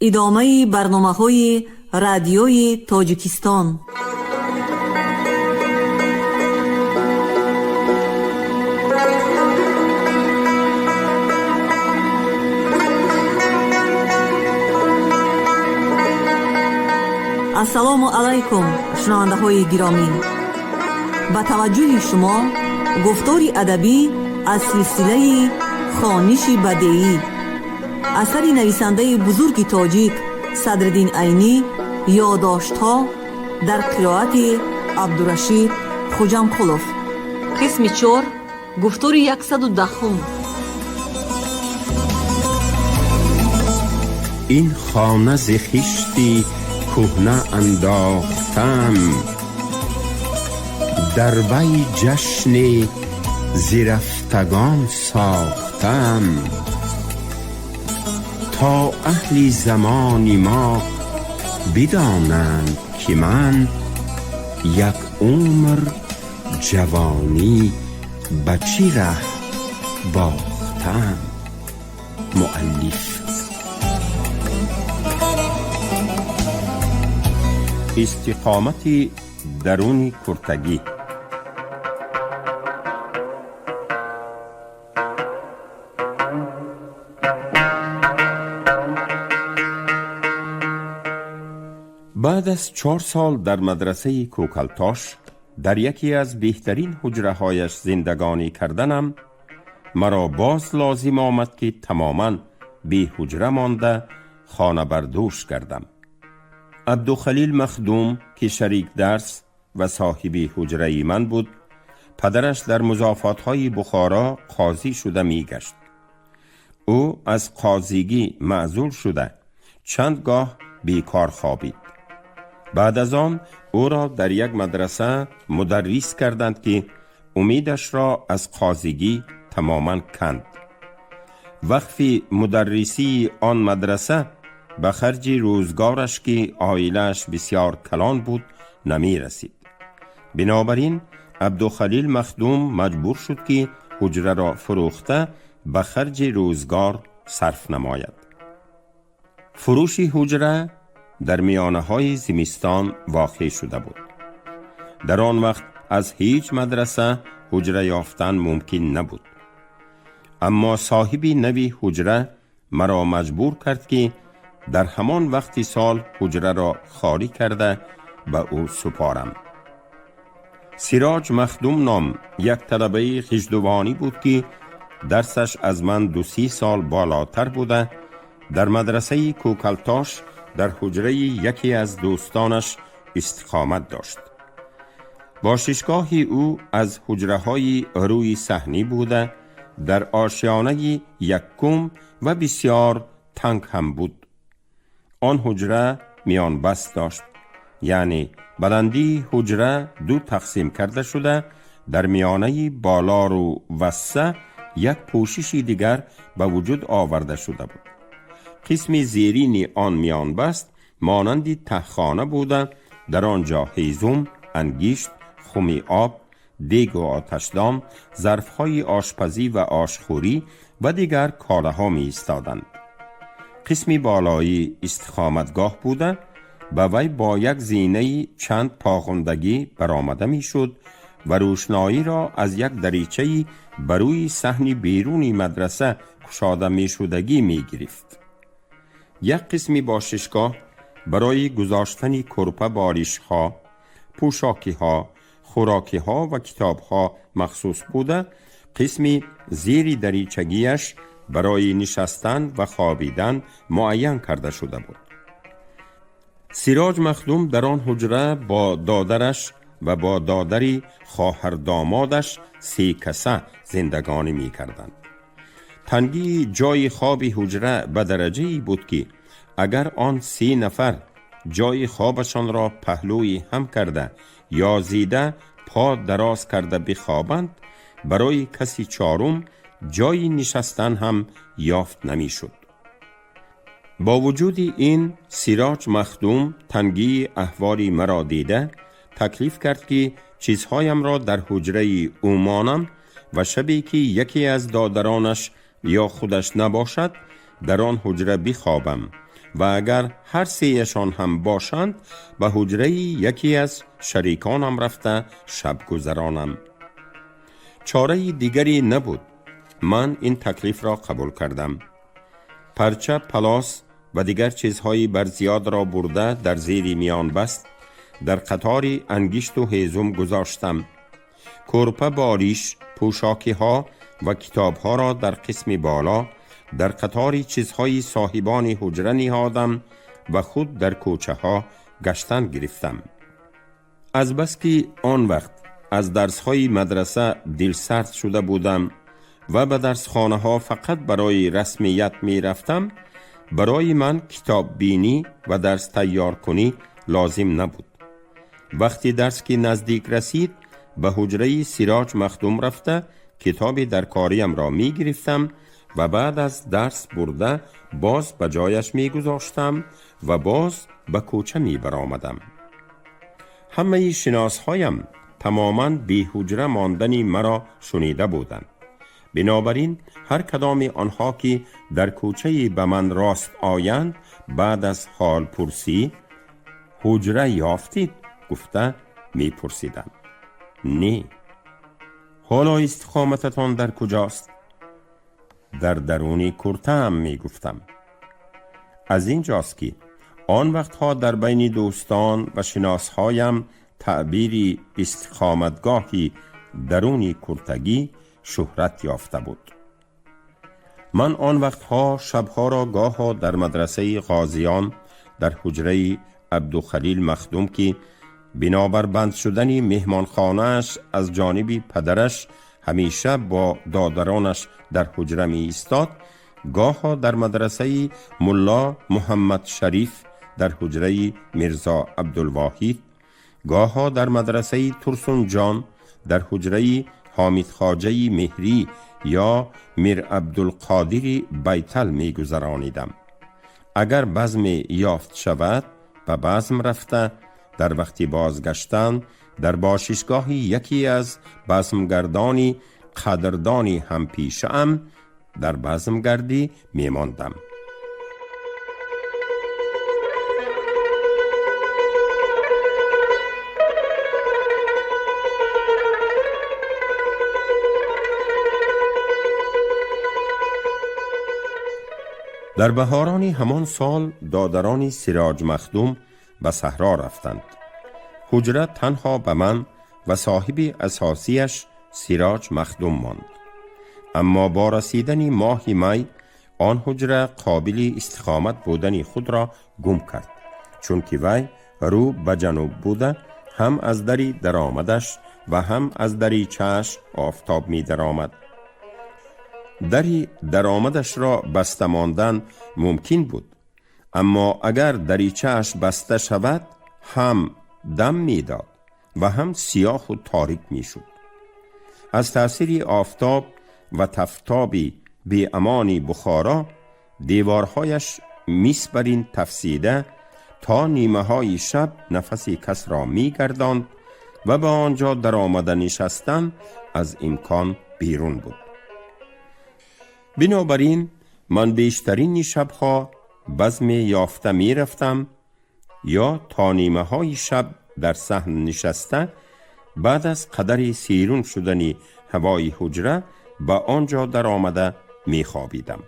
ادامه برنامه‌های رادیوی تاجیکستان. السلام علیکم شنونده های گرامی، با توجه شما گفتاری ادبی از سلسله خوانش بدیعی اثر نویسنده بزرگ تاجیک صدرالدین عینی، یادداشت‌ها در قرائت عبدالرشید خوجامقلوف. قسم 4، گفتاری 110. این خانه ز خشتی کهنه انداختم، در وی جشن زرفتگان ساختم، تا اهل زمان ما بدانند که من یک عمر جوانی به چی ره باختم. مؤلف. استقامت درون کرتگی. بعد از 4 سال در مدرسه کوکلتاش در یکی از بهترین حجره هایش زندگانی کردنم، مرا باز لازم آمد که تماما بی حجره مانده خانه بردوش کردم. عبدالخلیل مخدوم که شریک درس و صاحب حجره من بود، پدرش در مضافات های بخارا قاضی شده می گشت. او از قاضیگی معزول شده چندگاه بیکار خوابید. بعد از آن او را در یک مدرسه مدرس کردند که امیدش را از قاضیگی تماما کند. وقف مدرسی آن مدرسه به خرج روزگارش که عائله‌اش بسیار کلان بود نمی رسید. بنابراین عبدالخلیل مخدوم مجبور شد که حجره را فروخته به خرج روزگار صرف نماید. فروش حجره در میانه های زمستان واقع شده بود. در آن وقت از هیچ مدرسه حجره یافتن ممکن نبود. اما صاحب نوی حجره مرا مجبور کرد که در همان وقت سال حجره را خالی کرده به او سپارم. سراج مخدوم نام یک طلبه خجدوانی بود که درسش از من 2-3 سال بالاتر بوده. در مدرسه کوکلتاش در حجره یکی از دوستانش استقامت داشت. باششگاه او از حجره های روی صحنی بوده، در آشیانه یکم و بسیار تنگ هم بود. آن حجره میان بست داشت، یعنی بلندی حجره 2 تقسیم کرده شده، در میانه بالا رو وسه یک پوشش دیگر به وجود آورده شده بود. قسم زیرین آن میان بست مانند تهخانه بوده، در آنجا هیزم، انگشت، خم آب، دیگ و آتشدان، ظرفهای آشپزی و آشخوری و دیگر کالاها می ایستادند. قسم بالایی استقامتگاه بوده، به وی با یک زینه چند پاغندگی برآمده می شد و روشنایی را از یک دریچه بروی صحن بیرونی مدرسه گشاده می شدگی می گرفت. یک قسمی باششگاه برای گذاشتن کرپه باریش ها، پوشاکی ها، خوراکی ها و کتاب ها مخصوص بوده. قسمی زیر دریچگیش برای نشستن و خوابیدن معین کرده شده بود. سراج مخدوم در آن حجره با دادرش و با دادری خواهر دامادش 3 کسه زندگانی می کردند. تنگی جای خواب حجره به درجه‌ای بود که اگر آن 3 نفر جای خوابشان را پهلوی هم کرده یا زیده پا دراز کرده بخوابند، برای کسی چهارم جای نشستن هم یافت نمی شد. با وجود این سراج مخدوم تنگی احوالی مرا دیده تکلیف کرد که چیزهایم را در حجره او مانم و شبی که یکی از دادرانش یا خودش نباشد در آن حجره بخوابم و اگر هر سه‌شان هم باشند به حجره یکی از شریکانم رفته شب گذرانم. چاره دیگری نبود. من این تکلیف را قبول کردم. پرچه، پلاس و دیگر چیزهای برزیاد را برده در زیر میان بست. در قطاری انگشت و هیزم گذاشتم. کرپه، باریش، پوشاکی ها و کتاب ها را در قسم بالا در قطاری چیزهای صاحبان حجره نهادم و خود در کوچه ها گشتن گرفتم. از بس که آن وقت از درس های مدرسه دلسرد شده بودم و به درس خانه ها فقط برای رسمیت می رفتم، برای من کتاب بینی و درس تیار کنی لازم نبود. وقتی درس که نزدیک رسید به حجره سیراج مخدوم رفته کتاب در کاریم را می گرفتم و بعد از درس برده باز به جایش می گذاشتم و باز به کوچه می برآمدم. همه شناس هایم تماما بی حجره ماندنی مرا شنیده بودند. بنابراین هر کدام آنها که در کوچه به من راست آیند بعد از حال پرسی حجره یافتید گفته می پرسیدم. نه. حالا استقامتتان در کجاست؟ در درونی کرته هم می گفتم. از این جاست که آن وقتها در بین دوستان و شناسهایم تعبیری استقامتگاهی درونی کرتگی شهرت یافته بود. من آن وقتها شبها را گاها در مدرسه غازیان در حجره عبدالخلیل مخدوم که بنابر بند شدن مهمانخانه‌اش از جانب پدرش همیشه با دادرانش در حجره می ایستاد، گاها در مدرسه ملا محمد شریف در حجره میرزا عبدالواحد، گاها در مدرسه ترسون جان در حجره حامد خواجه مهری یا میر عبدالقادر بیتل می گذرانیدم. اگر بزم یافت شود به بزم رفته، در وقتی بازگشتن در باششگاهی یکی از بزمگردانی قدردانی هم پیشم در بزمگردی می ماندم. در بهارانی همان سال دادرانی سیراج مخدوم به صحرا رفتند. حجره تنها به من و صاحب اساسیش سیراج مخدوم ماند. اما با رسیدن ماه می آن حجره قابل استقامت بودن خود را گم کرد، چون که وی رو به جنوب بوده، هم از دری درآمدش و هم از دریچه‌اش آفتاب می درآمد. دری درآمدش را بسته ماندن ممکن بود، اما اگر دریچه‌اش بسته شود هم دم می داد و هم سیاه و تاریک می شد. از تأثیر آفتاب و تفتابی بی امانی بخارا دیوارهایش میسبرین تفسیده تا نیمه های شب نفسی کس را می گرداند و به آنجا در آمدن نشستن از امکان بیرون بود. بنابراین من بیشترین شبها بزم یافته می رفتم یا تا نیمه های شب در صحن نشسته بعد از قدر سیرون شدن هوای حجره به آنجا در آمده می خوابیدم.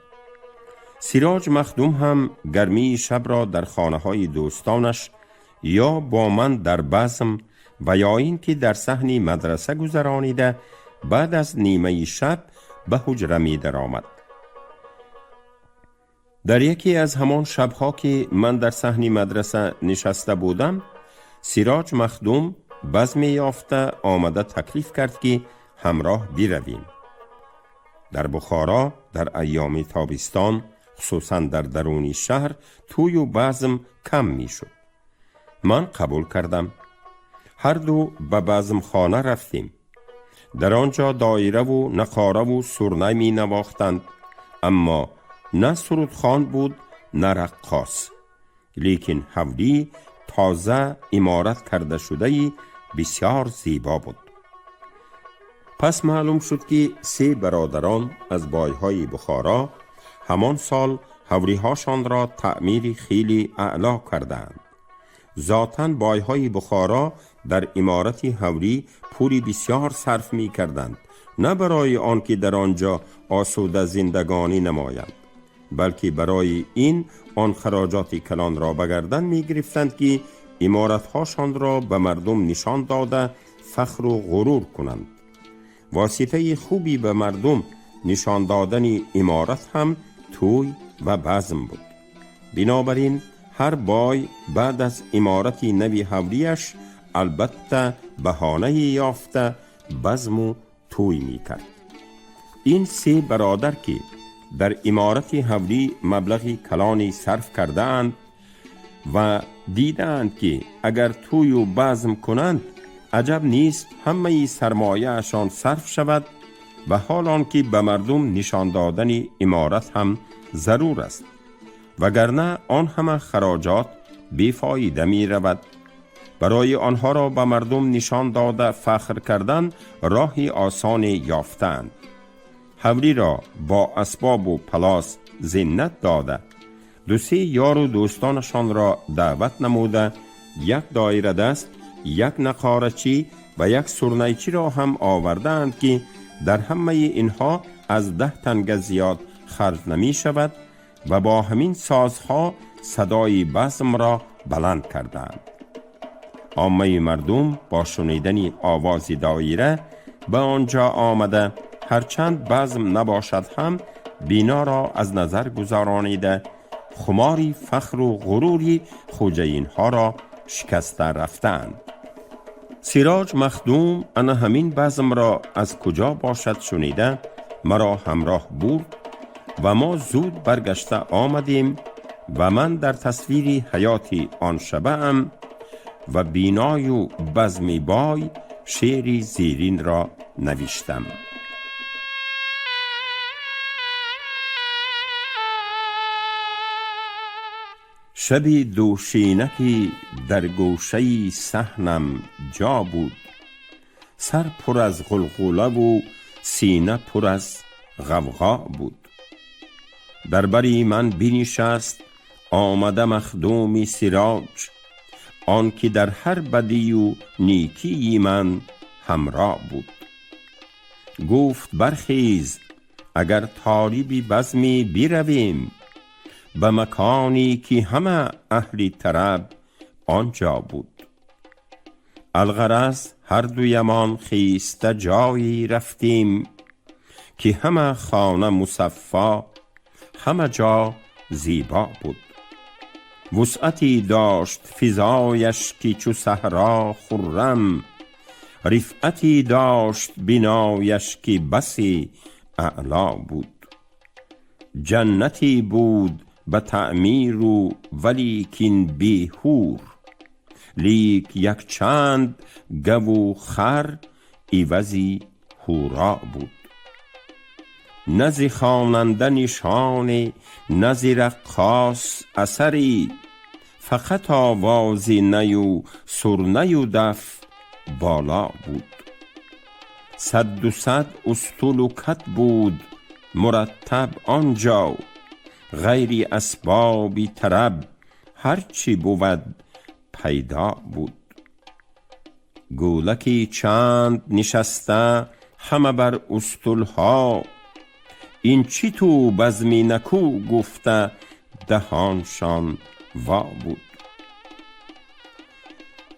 سیراج مخدوم هم گرمی شب را در خانه های دوستانش یا با من در بزم و یا این که در صحن مدرسه گذرانیده بعد از نیمه شب به حجره می در آمد. در یکی از همان شبها که من در صحن مدرسه نشسته بودم، سیراج مخدوم بزم یافته آمده تکلیف کرد که همراه برویم. در بخارا در ایام تابستان خصوصا در درونی شهر توی و بزم کم می شد. من قبول کردم. هر دو به بزم خانه رفتیم. در آنجا دایره و نقاره و سرنه می نواختند، اما نه سرودخوان بود نه رقاص، لیکن حولی تازه عمارت کرده شده بسیار زیبا بود. پس معلوم شد که 3 برادران از بایهای بخارا همان سال هوریهاشان را تعمیر خیلی اعلا کردند. ذاتاً بایهای بخارا در امارت هوری پولی بسیار صرف می کردند، نه برای آن که در آنجا آسوده زندگانی نمایند، بلکه برای این آن خراجات کلان را بگردن می گرفتند که امارتهاشان را به مردم نشان داده فخر و غرور کنند. واسطه خوبی به مردم نشان دادن امارت هم توی و بزم بود. بنابراین هر بای بعد از امارت نوی هوریش البته بهانه یافته بزم و توی می کرد. این سه برادر که در امارت هوری مبلغی کلانی صرف کردند و دیدند که اگر توی و بزم کنند عجب نیست همه سرمایه اشان صرف شود و حالان که به مردم نشان دادن امارت هم ضرور است، وگرنه آن همه خراجات بیفایده می رود. برای آنها را به مردم نشان داده فخر کردن راهی آسان یافتند. هوری را با اسباب و پلاس زینت داده، دو سه یار و دوستانشان را دعوت نموده، یک دایره دست، یک نقارچی و یک سرنیچی را هم آوردند که در همه اینها از 10 تنگه زیاد خرج نمی شود و با همین سازها صدای بزم را بلند کردند. عامه مردم با شنیدن آواز دایره به آنجا آمده، هرچند بزم نباشد هم بینا را از نظر گذارانیده، خماری فخر و غروری خوجه اینها را شکسته رفتند. سراج مخدوم انا همین بزم را از کجا باشد شنیده مرا همراه بود و ما زود برگشته آمدیم و من در تصویر حیاتی آن شبه ام و بینای و بزمی بای شعری زیرین را نوشتم. شبی دوشینکی در گوشه صحنم جا بود، سر پر از غلغله و سینه پر از غوغا بود. در بری من بنشست آمده مخدومی سراج، آن که در هر بدی و نیکی من همراه بود. گفت برخیز اگر طالبی بزمی برویم، به مکانی که همه اهل طرب آنجا بود. الغرض هر دویمان خیسته جایی رفتیم، که همه خانه مصفا همه جا زیبا بود. وسعتی داشت فضایش که چو صحرا خرم، رفعتی داشت بنایش که بسی اعلا بود. جنتی بود به تعمیر و ولیکن بی حور، لیک یک چند گو و خر عوضی حورا بود. نزی خواننده نشان نزی رقاص اثری، فقط آوازی نیو سرنی و دف بالا بود. 100 و 100 استول و کت بود مرتب آنجا، غیری اسبابی طرب هرچی بود پیدا بود. گولکی چند نشسته همه بر استولها، این چی تو بزمی نکو گفته دهانشان وا بود.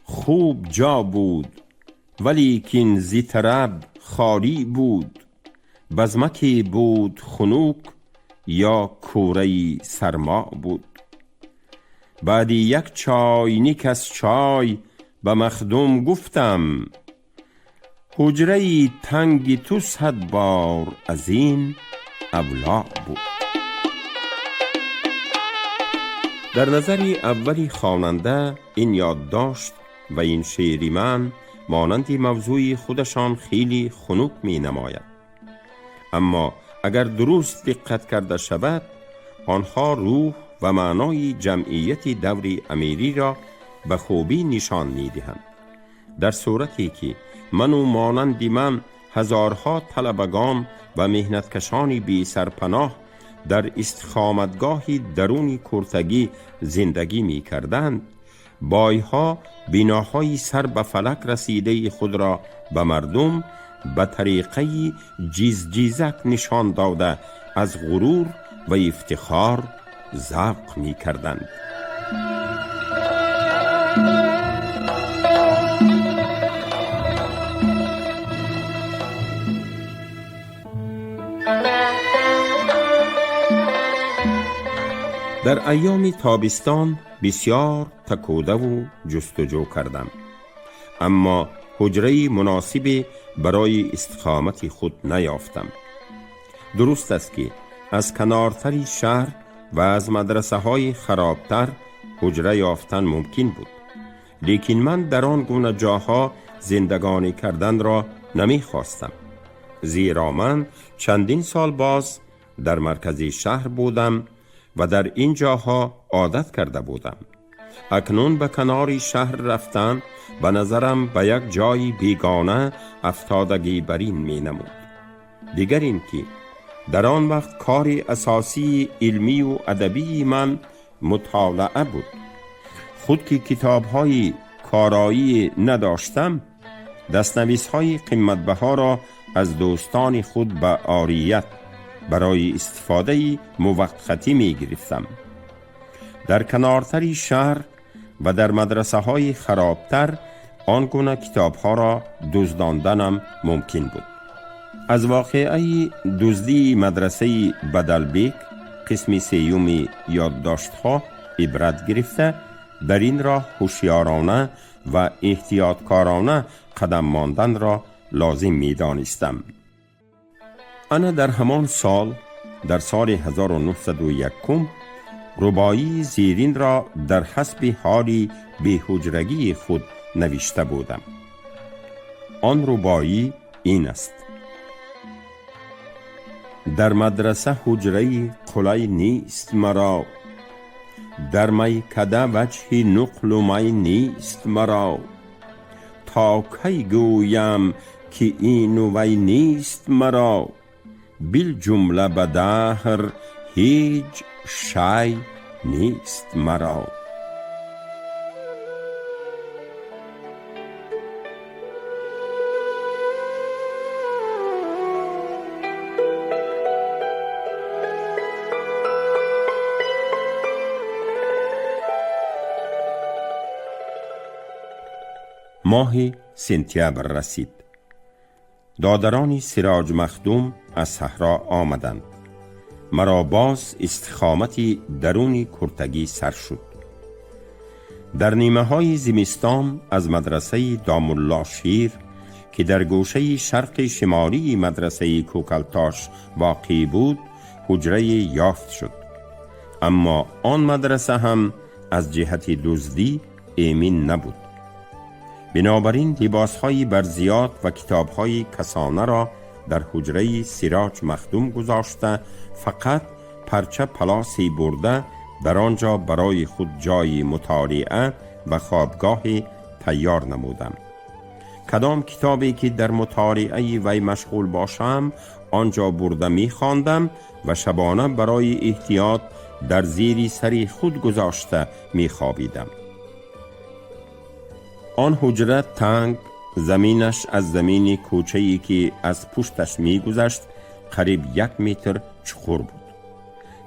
خوب جا بود ولیکن زی طرب خالی بود، بزمکی بود خنوک یا کوره سرما بود. بعدی یک چای نیک از چای به مخدوم گفتم، حجره تنگی تو 100 بار از این اولا بود. در نظر اولی خواننده این یادداشت و این شعری من مانند موضوع خودشان خیلی خنک می نماید، اما اگر درست دقت کرده شود آنها روح و معنای جمعیت دور امیری را به خوبی نشان می دهند. در صورتی که من و مانند من هزارها طلبگان و مهنتکشان بی سرپناه در استقامتگاهی درون کرتگی زندگی می کردند، بایها بناهای سر به فلک رسیده خود را به مردم به طریقه جیزجیزک نشان داده از غرور و افتخار ذوق می کردند. در ایام تابستان بسیار تکوده و جستجو کردم، اما حجره مناسبی برای استقامت خود نیافتم. درست است که از کنارتری شهر و از مدرسه های خرابتر حجره یافتن ممکن بود، لیکن من در آن گونه جاها زندگانی کردن را نمی خواستم، زیرا من چندین سال باز در مرکز شهر بودم و در این جاها عادت کرده بودم. اکنون به کنار شهر رفتن به نظرم به یک جای بیگانه افتادگی برین می نمود. دیگر این که در آن وقت کار اساسی علمی و ادبی من مطالعه بود. خود که کتاب‌های کارایی نداشتم، دستنویس‌های قیمت‌بها را از دوستان خود به عاریت برای استفاده موقتی می گرفتم. در کنارتری شهر و در مدرسه های خرابتر آنگونه کتاب ها را دزداندنم ممکن بود. از واقعه دزدی مدرسه بدلبیک قسم سیوم یادداشت ها عبرت گرفته در این راه هوشیارانه و احتیاطکارانه قدم ماندن را لازم می دانستم. انا در همان سال، در سال 1901 ربایی زیرین را در حسب حالی بی‌حجرگی خود نوشته بودم. آن ربایی این است: در مدرسه حجره قلی نیست مرا، در میکده وجه نقل و می نیست مرا، تا کی گویم که این و وی نیست مرا، بالجمله به دهر هیچ شی نیست مرا. ماه سپتامبر رسید. دادران سراج مخدوم از صحرا آمدند. مرا باز استقامتی درونی کرتگی سر شد. در نیمه های زمستان از مدرسه دامالله شیر که در گوشه شرق شمالی مدرسه کوکلتاش واقع بود حجره یافت شد، اما آن مدرسه هم از جهت دزدی امین نبود. بنابراین لباس‌های برزیات و کتاب‌های کسانه را در حجره سراج مخدوم گذاشته فقط پرچه پلاسی برده در آنجا برای خود جای مطالعه و خوابگاه تیار نمودم. کدام کتابی که در مطالعه وی مشغول باشم آنجا برده می خواندم و شبانه برای احتیاط در زیر سری خود گذاشته می خوابیدم. آن حجره تنگ، زمینش از زمین کوچه‌ای که از پشتش می گذشت قریب 1 متر چخور بود.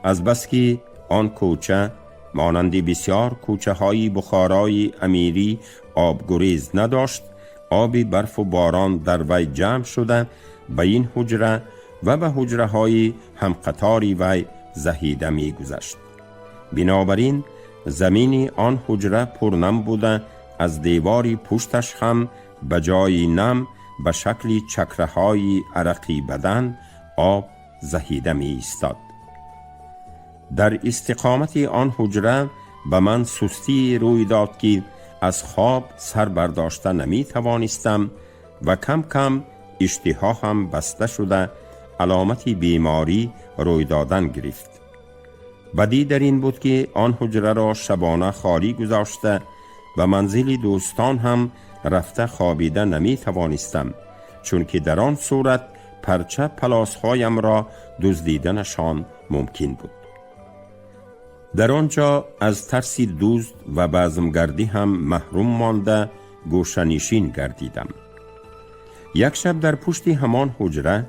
از بس که آن کوچه مانند بسیار کوچه های بخارای امیری آبگریز نداشت، آب برف و باران در وی جمع شده به این حجره و به حجره های همقطاری وی زهیده می گذشت. بنابراین زمین آن حجره پرنم بوده، از دیواری پشتش هم به جای نم به شکل چکره های عرقی بدن آب زهیده می ایستاد. در استقامت آن حجره به من سستی روی داد که از خواب سر برداشته نمی توانستم و کم کم اشتها هم بسته شده علامت بیماری روی دادن گرفت. بدی در این بود که آن حجره را شبانه خالی گذاشته و منزل دوستان هم رفته خوابیده نمی توانستم، چون که در آن صورت پرچه پلاسهایم را دزدیدنشان ممکن بود. در آنجا از ترس دزد و بزمگردی هم محروم مانده گوشه‌نشین گردیدم. یک شب در پشت همان حجره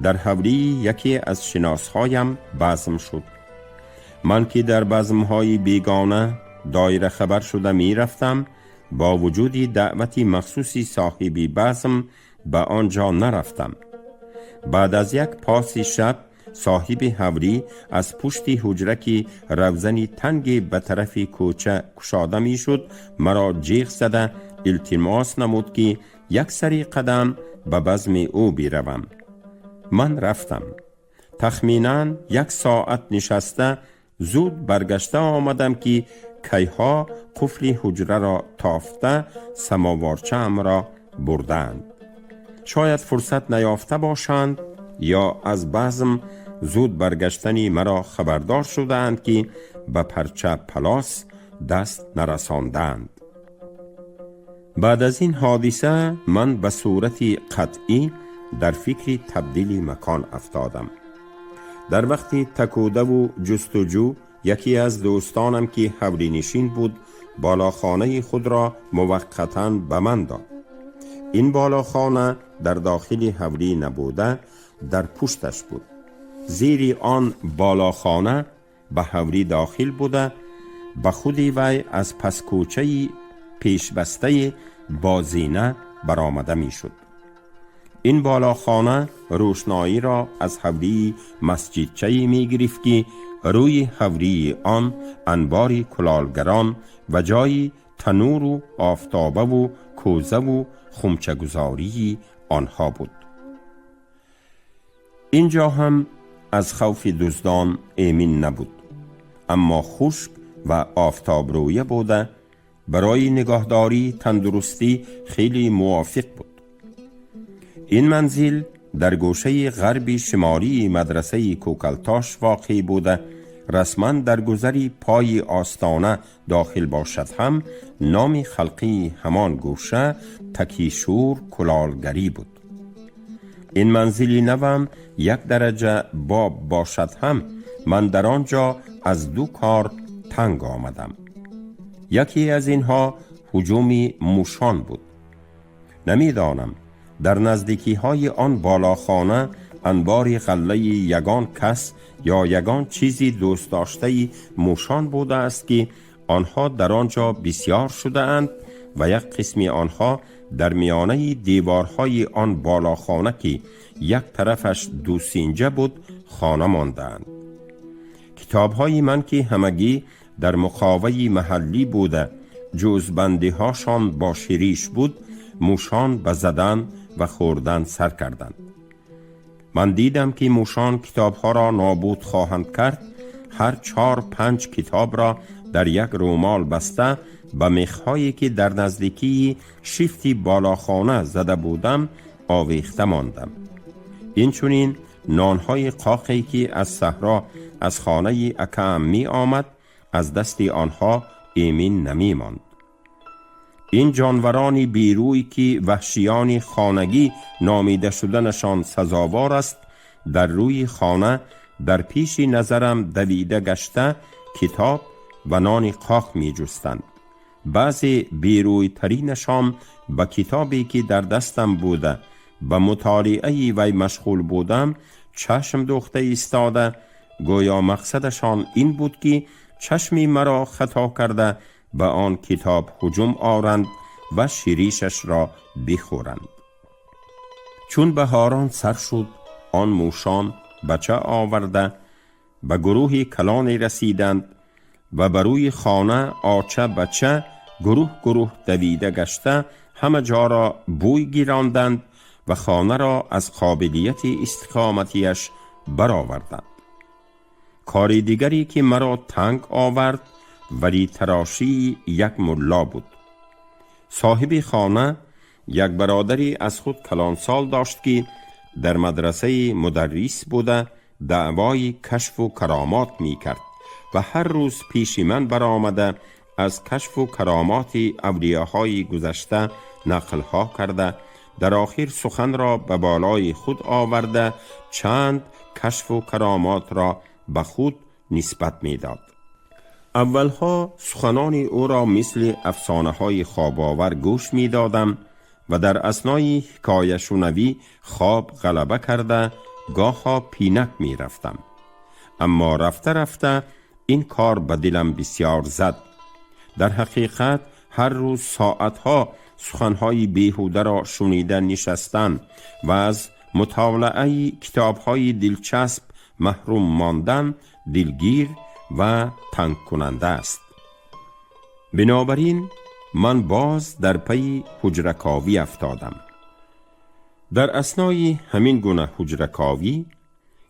در حولی یکی از شناسهایم بزم شد. من که در بزمهای بیگانه دایره خبر شده می رفتم، با وجود دعوتی مخصوصی صاحبی بزم به آنجا نرفتم. بعد از یک پاس شب صاحب حولی از پشت حجره که روزنی تنگ به طرف کوچه کشاده می شد مرا جیغ زده التماس نمود که یک سری قدم به بزم او بیروم. من رفتم. تخمیناً 1 ساعت نشسته زود برگشته آمدم که کیها قفل حجره را تافته سماوارچه‌ام را بردند. شاید فرصت نیافته باشند یا از بزم زود برگشتنی مرا خبردار شدند که به پرچه پلاس دست نرساندند. بعد از این حادثه من به صورت قطعی در فکر تبدیل مکان افتادم. در وقت تکوده و جستجو یکی از دوستانم که حولی نشین بود بالاخانه خود را موقتاً به من داد. این بالاخانه در داخل حولی نبوده در پشتش بود. زیر آن بالاخانه به حولی داخل بوده به خودی وی از پس کوچه پیشبسته بازینه برآمده می شد. این بالاخانه روشنایی را از حولی مسجدچه می گرفت که روی حولی آن انباری کلالگران و جای تنور و آفتابه و کوزه و خمچگذاری آنها بود. اینجا هم از خوف دزدان ایمن نبود، اما خشک و آفتاب رویه بوده برای نگهداری تندرستی خیلی موافق بود. این منزل در گوشه غربی شمالی مدرسه کوکلتاش واقع بوده. رسما در گذری پای آستانه داخل باشد هم نام خلقی همان گوشه تکیشور کلالگری بود. این منزلی نوم 1 درجه باب باشد هم من در آنجا از 2 کار تنگ آمدم. یکی از اینها هجوم موشان بود. نمیدانم در نزدیکی های آن بالاخانه انبار غله یگان کس یا یگان چیزی دوست داشته موشان بوده است که آنها در آنجا بسیار شده اند و یک قسمی آنها در میانه دیوارهای آن بالاخانه که یک طرفش 2 سینجه بود خانه ماندند. کتابهای من که همگی در مقاوه محلی بوده جزبندی هاشان با شریش بود موشان به زدن و خوردن سر کردند. من دیدم که موشان کتابها را نابود خواهند کرد. هر 4-5 کتاب را در یک رومال بسته به میخهایی که در نزدیکی شیفتی بالاخانه زده بودم آویخته ماندم. این چونین نانهای قاقی که از صحرا از خانه اکم می آمد از دست آنها ایمن نمی ماند. این جانورانی بیروی که وحشیان خانگی نامیده شدنشان سزاوار است در روی خانه در پیش نظرم دویده گشته کتاب و نان قاق می جستند. بعضی بیروی ترینشان با کتابی که در دستم بوده به مطالعه وی مشغول بودم چشم دوخته ایستاده گویا مقصدشان این بود که چشمی مرا خطا کرده به آن کتاب هجوم آورند و شیریشش را بخورند. چون بهاران سر شد آن موشان بچه آورده به گروه کلانی رسیدند و بروی خانه آچه بچه گروه دویده گشته همه جا را بوی گیراندند و خانه را از قابلیت استقامتیش برآوردند. کاری دیگری که مرا تنگ آورد ولی تراشی یک ملا بود. صاحب خانه یک برادری از خود کلانسال داشت که در مدرسه مدرس بوده دعوای کشف و کرامات می کرد و هر روز پیش من برآمده از کشف و کرامات اولیاهای گذشته نقلها کرده در آخر سخن را به بالای خود آورده چند کشف و کرامات را به خود نسبت میداد. اولها سخنان او را مثل افسانه های خواب‌آور گوش می دادم و در اثنای حکایه شنوی خواب غلبه کرده گاهی پینک می رفتم. اما رفته رفته این کار به دلم بسیار زد. در حقیقت هر روز ساعتها سخنهای بیهوده را شنیده نشستن و از مطالعه کتابهای دلچسب محروم ماندن دلگیر و تنگ کننده است. بنابراین من باز در پی حجره‌کاوی افتادم. در اثنای همین گونه حجره‌کاوی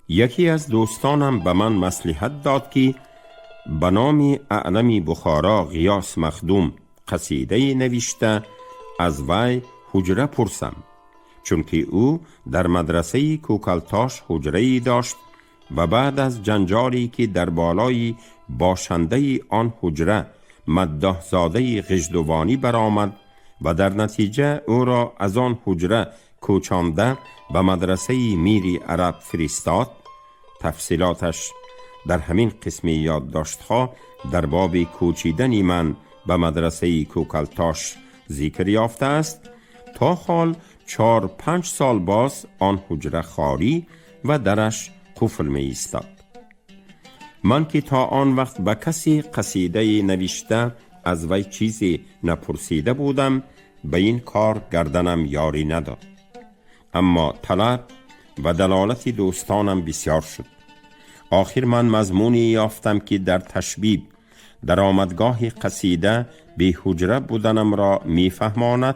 یکی از دوستانم به من مصلحت داد که به نام اعلم بخارا غیاث مخدوم قصیده نوشته از وی حجره پرسم، چون که او در مدرسه کوکلتاش حجره‌ای داشت و بعد از جنجالی که در بالای باشنده آن حجره مداح زاده غژدوانی برآمد و در نتیجه او را از آن حجره کوچانده به مدرسه میری عرب فرستاد. تفصیلاتش در این قسم یادداشت‌ها در باب کوچیدن من به مدرسه کوکلتاش ذکر یافته است. تا حال 4-5 سال باز آن حجره خالی و درش قفل می ایستاد. من که تا آن وقت به کسی قصیده نوشته از وی چیزی نپرسیده بودم، به این کار گردنم یاری نداد. اما طلب و دلالت دوستانم بسیار شد. آخر من مضمونی یافتم که در تشبیب در آمدگاه قصیده به حجره بودنم را می فهماند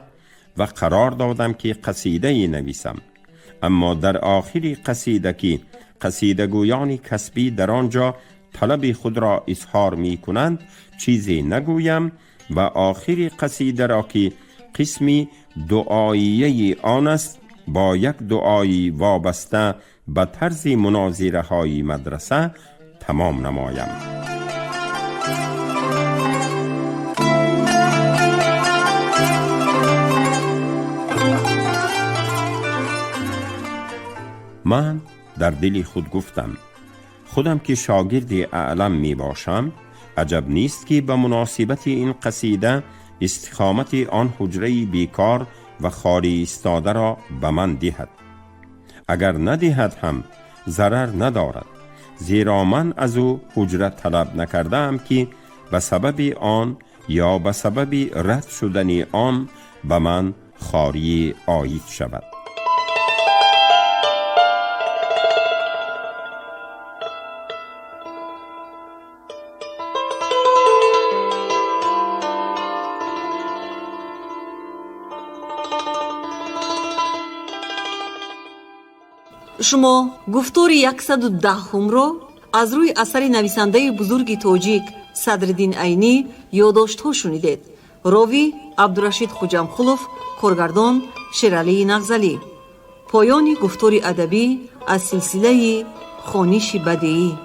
و قرار دادم که قصیده نویسم. اما در آخر قصیده که قصیده گویان کسبی در آنجا طلب خود را اظهار می کنند چیزی نگویم و آخر قصیده را که قسمی دعاییه آن است با یک دعایی وابسته به طرز مناظره های مدرسه تمام نمایم. من در دل خود گفتم خودم که شاگرد اعلم می باشم، عجب نیست که به مناسبت این قصیده استقامت آن حجره بیکار و خالی ایستاده را به من دهد. اگر ندهد هم ضرر ندارد، زیرا من از او حجره طلب نکردم که به سبب آن یا به سبب رد شدن آن به من خاری عاید شود. شما گفتار 110 را از روی اثر نویسنده بزرگ تاجیک صدرالدین عینی یادداشت‌ها شنیدید. راوی عبدالرشید خوجمخلوف، کارگردان شیرعلی نغزلی. پایان گفتار ادبی از سلسله خوانش بدیعی.